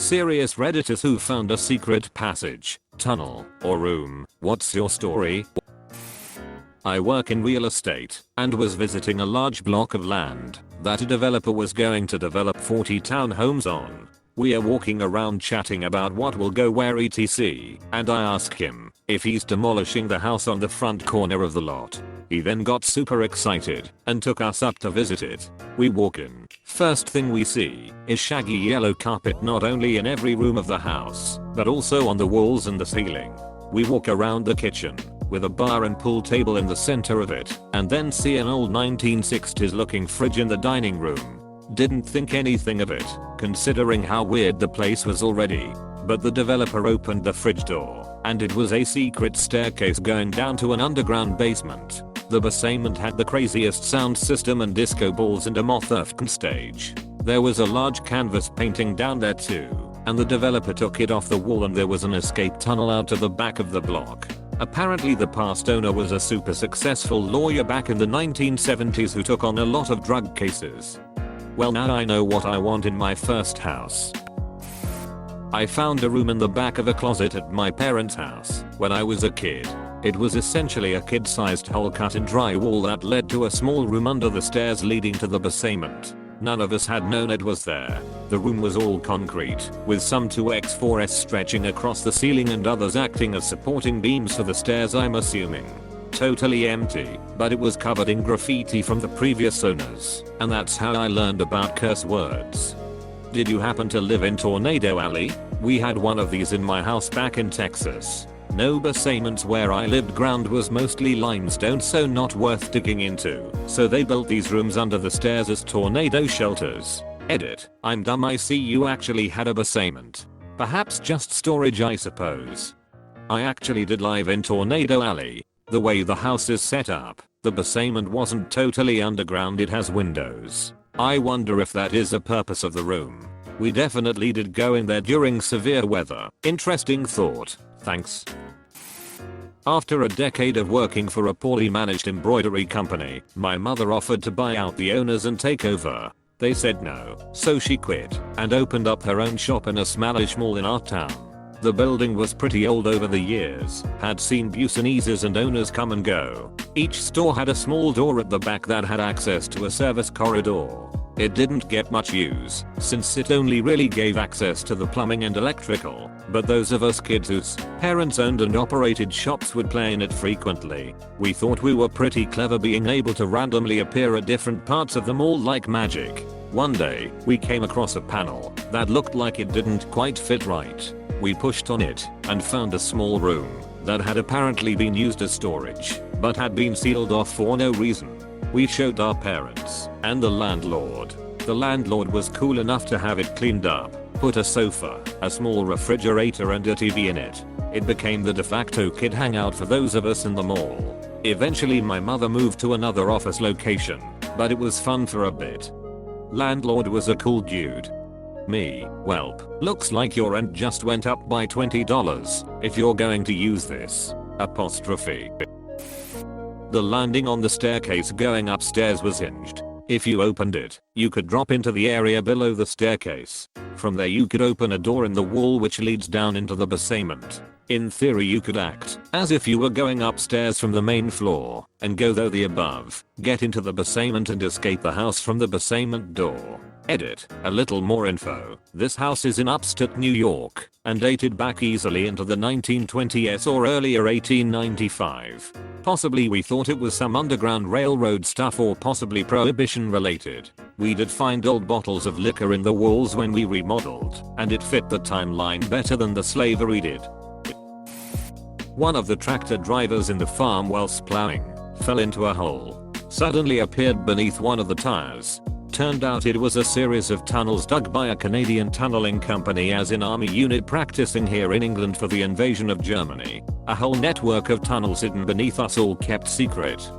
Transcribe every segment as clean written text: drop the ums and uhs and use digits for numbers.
Serious Redditors who found a secret passage, tunnel, or room. What's your story? I work in real estate and was visiting a large block of land that a developer was going to develop 40 townhomes on. We are walking around chatting about what will go where etc. and I ask him if he's demolishing the house on the front corner of the lot. He then got super excited and took us up to visit it. We walk in. First thing we see is shaggy yellow carpet not only in every room of the house, but also on the walls and the ceiling. We walk around the kitchen with a bar and pool table in the center of it, and then see an old 1960s looking fridge in the dining room. Didn't think anything of it, considering how weird the place was already. But the developer opened the fridge door, and it was a secret staircase going down to an underground basement. The basement had the craziest sound system and disco balls and a moth-earthed stage. There was a large canvas painting down there too, and the developer took it off the wall and there was an escape tunnel out to the back of the block. Apparently the past owner was a super successful lawyer back in the 1970s who took on a lot of drug cases. Well, now I know what I want in my first house. I found a room in the back of a closet at my parents' house when I was a kid. It was essentially a kid-sized hole cut in drywall that led to a small room under the stairs leading to the basement. None of us had known it was there. The room was all concrete, with some 2x4s stretching across the ceiling and others acting as supporting beams for the stairs, I'm assuming. Totally empty, but it was covered in graffiti from the previous owners, and that's how I learned about curse words. Did you happen to live in Tornado Alley? We had one of these in my house back in Texas. No basements where I lived, ground was mostly limestone, so not worth digging into. So they built these rooms under the stairs as tornado shelters. Edit. I'm dumb, I see you actually had a basement. Perhaps just storage, I suppose. I actually did live in Tornado Alley. The way the house is set up, the basement wasn't totally underground, it has windows. I wonder if that is the purpose of the room. We definitely did go in there during severe weather. Interesting thought. Thanks. After a decade of working for a poorly managed embroidery company, my mother offered to buy out the owners and take over. They said no, so she quit and opened up her own shop in a smallish mall in our town. The building was pretty old over the years, had seen Busaneses and owners come and go. Each store had a small door at the back that had access to a service corridor. It didn't get much use, since it only really gave access to the plumbing and electrical, but those of us kids whose parents owned and operated shops would play in it frequently. We thought we were pretty clever being able to randomly appear at different parts of the mall like magic. One day, we came across a panel that looked like it didn't quite fit right. We pushed on it and found a small room that had apparently been used as storage, but had been sealed off for no reason. We showed our parents and the landlord. The landlord was cool enough to have it cleaned up, put a sofa, a small refrigerator and a TV in it. It became the de facto kid hangout for those of us in the mall. Eventually my mother moved to another office location, but it was fun for a bit. Landlord was a cool dude. Me, welp, looks like your rent just went up by $20 if you're going to use this. Apostrophe. The landing on the staircase going upstairs was hinged. If you opened it, you could drop into the area below the staircase. From there you could open a door in the wall which leads down into the basement. In theory you could act as if you were going upstairs from the main floor and go through the above, get into the basement and escape the house from the basement door. Edit. A little more info. This house is in upstate New York and dated back easily into the 1920s or earlier 1895. Possibly we thought it was some underground railroad stuff or possibly prohibition related. We did find old bottles of liquor in the walls when we remodeled, and it fit the timeline better than the slavery did. One of the tractor drivers in the farm whilst plowing fell into a hole. Suddenly appeared beneath one of the tires. Turned out it was a series of tunnels dug by a Canadian tunneling company, as in army unit practicing here in England for the invasion of Germany. A whole network of tunnels hidden beneath us, all kept secret.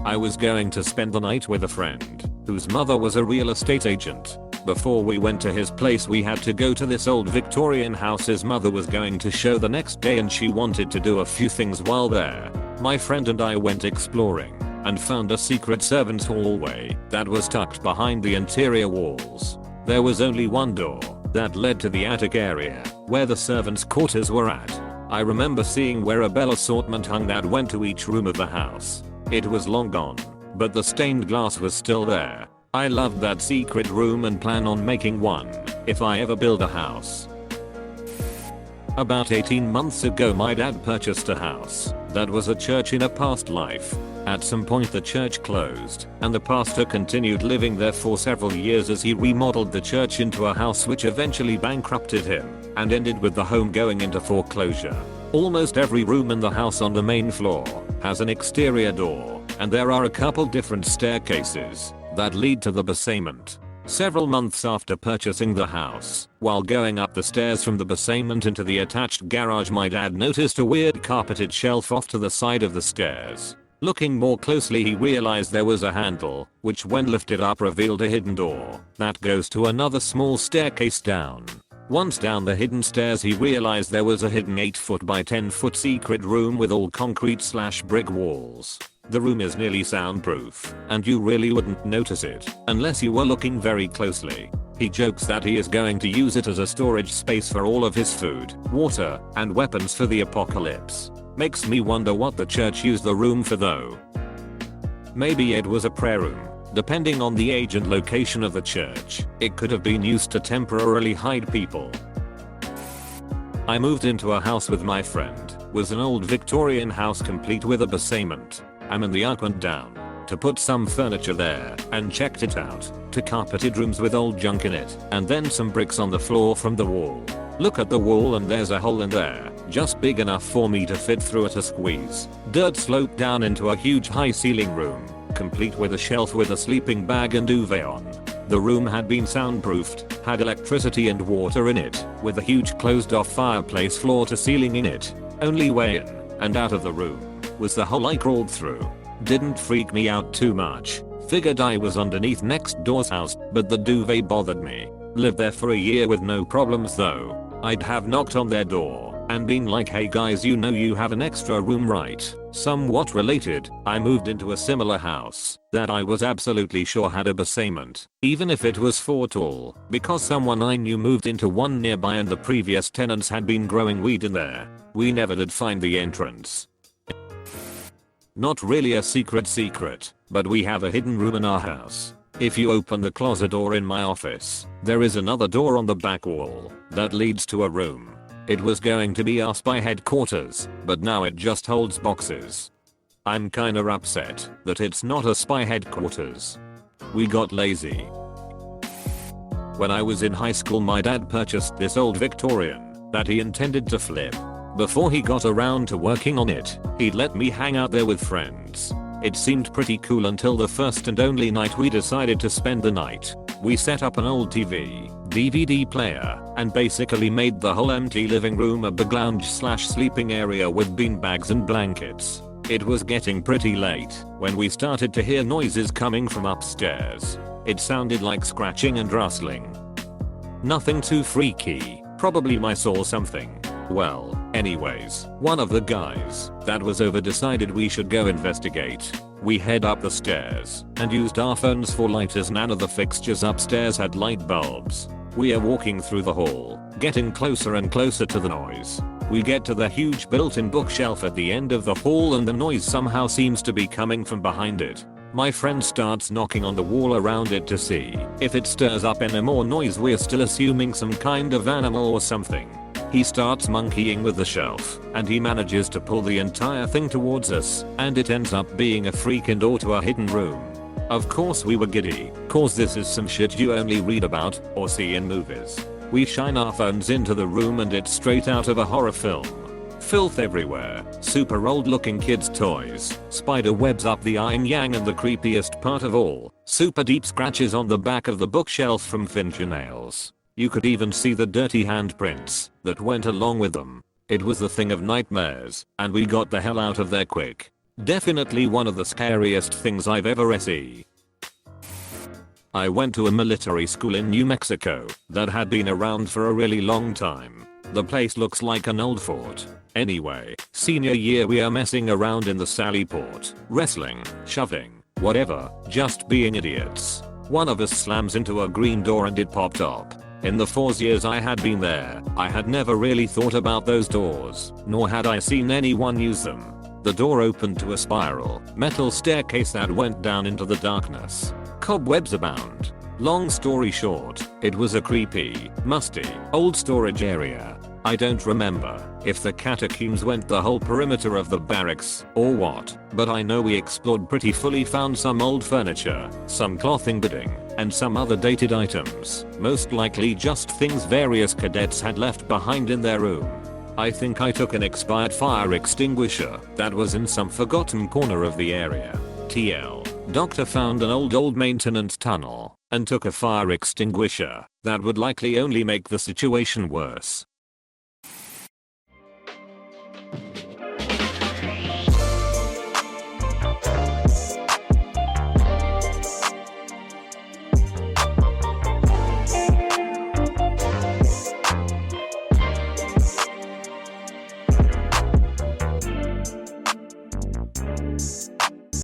I was going to spend the night with a friend whose mother was a real estate agent. Before we went to his place we had to go to this old Victorian house his mother was going to show the next day, and she wanted to do a few things while there. My friend and I went exploring and found a secret servants hallway that was tucked behind the interior walls. There was only one door, that led to the attic area, where the servants' quarters were at. I remember seeing where a bell assortment hung that went to each room of the house. It was long gone, but the stained glass was still there. I loved that secret room and plan on making one, if I ever build a house. About 18 months ago my dad purchased a house that was a church in a past life. At some point the church closed, and the pastor continued living there for several years as he remodeled the church into a house which eventually bankrupted him, and ended with the home going into foreclosure. Almost every room in the house on the main floor has an exterior door, and there are a couple different staircases that lead to the basement. Several months after purchasing the house, while going up the stairs from the basement into the attached garage, my dad noticed a weird carpeted shelf off to the side of the stairs. Looking more closely he realized there was a handle, which when lifted up revealed a hidden door that goes to another small staircase down. Once down the hidden stairs he realized there was a hidden 8-foot by 10-foot secret room with all concrete/brick walls. The room is nearly soundproof, and you really wouldn't notice it unless you were looking very closely. He jokes that he is going to use it as a storage space for all of his food, water, and weapons for the apocalypse. Makes me wonder what the church used the room for though. Maybe it was a prayer room. Depending on the age and location of the church, it could have been used to temporarily hide people. I moved into a house with my friend. Was an old Victorian house complete with a basement. I'm in the up and down to put some furniture there and checked it out. To carpeted rooms with old junk in it, and then some bricks on the floor from the wall. Look at the wall and there's a hole in there, just big enough for me to fit through it a squeeze. Dirt sloped down into a huge high ceiling room, complete with a shelf with a sleeping bag and duvet on. The room had been soundproofed, had electricity and water in it, with a huge closed off fireplace floor to ceiling in it. Only way in and out of the room was the hole I crawled through. Didn't freak me out too much. Figured I was underneath next door's house, but the duvet bothered me. Lived there for a year with no problems though. I'd have knocked on their door and been like, hey guys, you know you have an extra room, right? Somewhat related, I moved into a similar house that I was absolutely sure had a basement, even if it was 4 tall, because someone I knew moved into one nearby and the previous tenants had been growing weed in there. We never did find the entrance. Not really a secret, but we have a hidden room in our house. If you open the closet door in my office, there is another door on the back wall that leads to a room. It was going to be our spy headquarters, but now it just holds boxes. I'm kinda upset that it's not a spy headquarters. We got lazy. When I was in high school my dad purchased this old Victorian that he intended to flip. Before he got around to working on it, he'd let me hang out there with friends. It seemed pretty cool until the first and only night we decided to spend the night. We set up an old TV, DVD player, and basically made the whole empty living room a big lounge/sleeping area with beanbags and blankets. It was getting pretty late when we started to hear noises coming from upstairs. It sounded like scratching and rustling. Nothing too freaky, probably mice or something. Well, anyways, one of the guys that was over decided we should go investigate. We head up the stairs and used our phones for light as none of the fixtures upstairs had light bulbs. We are walking through the hall, getting closer and closer to the noise. We get to the huge built-in bookshelf at the end of the hall and the noise somehow seems to be coming from behind it. My friend starts knocking on the wall around it to see if it stirs up any more noise. We're still assuming some kind of animal or something. He starts monkeying with the shelf, and he manages to pull the entire thing towards us, and it ends up being a freaking door to a hidden room. Of course we were giddy, cause this is some shit you only read about or see in movies. We shine our phones into the room and it's straight out of a horror film. Filth everywhere, super old looking kids toys, spider webs up the yin yang, and the creepiest part of all, super deep scratches on the back of the bookshelf from fingernails. You could even see the dirty handprints that went along with them. It was the thing of nightmares, and we got the hell out of there quick. Definitely one of the scariest things I've ever seen. I went to a military school in New Mexico that had been around for a really long time. The place looks like an old fort. Anyway, senior year we are messing around in the sally port, wrestling, shoving, whatever, just being idiots. One of us slams into a green door and it popped up. In the 4 years I had been there, I had never really thought about those doors, nor had I seen anyone use them. The door opened to a spiral, metal staircase that went down into the darkness. Cobwebs abound. Long story short, it was a creepy, musty, old storage area. I don't remember if the catacombs went the whole perimeter of the barracks or what, but I know we explored pretty fully, found some old furniture, some clothing bedding, and some other dated items, most likely just things various cadets had left behind in their room. I think I took an expired fire extinguisher that was in some forgotten corner of the area. TL. Doctor found an old maintenance tunnel and took a fire extinguisher that would likely only make the situation worse.